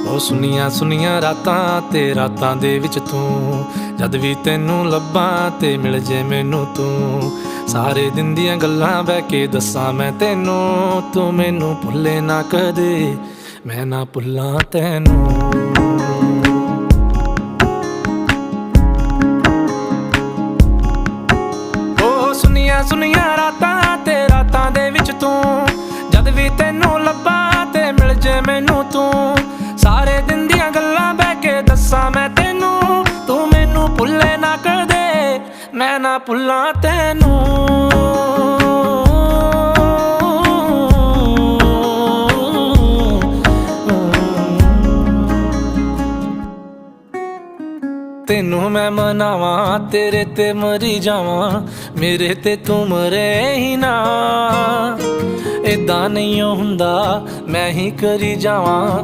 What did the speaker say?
ਉਹ ਸੁਨੀਆਂ ਸੁਨੀਆਂ ਰਾਤਾਂ ਤੇ ਰਾਤਾਂ ਦੇ ਵਿੱਚ ਤੂੰ, ਜਦ ਵੀ ਤੈਨੂੰ ਲੱਭਾਂ ਤੇ ਮਿਲ ਜੇ ਮੈਨੂੰ ਤੂੰ। ਸਾਰੇ ਦਿਨ ਦੀਆਂ ਗੱਲਾਂ ਬਹਿ ਕੇ ਦੱਸਾਂ ਮੈਂ ਤੈਨੂੰ, ਤੂੰ ਮੈਨੂੰ ਭੁੱਲੇ ਨਾ ਕਦੇ, ਮੈਂ ਨਾ ਭੁੱਲਾਂ ਤੈਨੂੰ। ਉਹ ਸੁਨੀਆਂ ਸੁਨੀਆਂ ਰਾਤਾਂ ਤੇ ਰਾਤਾਂ ਦੇ ਵਿੱਚ ਤੂੰ, ਜਦ ਵੀ ਤੈਨੂੰ ਲੱਭਾਂ ਤੇ ਮਿਲ ਜੇ ਮੈਨੂੰ ਤੂੰ। ਸਾਰੇ ਦਿਨ ਦੀਆਂ ਗੱਲਾਂ ਬਹਿ ਕੇ ਦੱਸਾਂ ਮੈਂ ਤੈਨੂੰ, ਤੂੰ ਮੈਨੂੰ ਭੁੱਲੇ ਨਾ ਕਦੇ, ਮੈਂ ਨਾ ਭੁੱਲਾਂ ਤੈਨੂੰ। ਤੈਨੂੰ ਮੈਂ ਮਨਾਵਾਂ, ਤੇਰੇ ਤੇ ਮਰੀ ਜਾਵਾਂ, ਮੇਰੇ ਤੇ ਤੂੰ ਮਰੇ ਹੀ ਨਾ। ਏਦਾਂ ਨਹੀਂ ਹੁੰਦਾ, ਮੈਂ ਹੀ ਕਰੀ ਜਾਵਾਂ।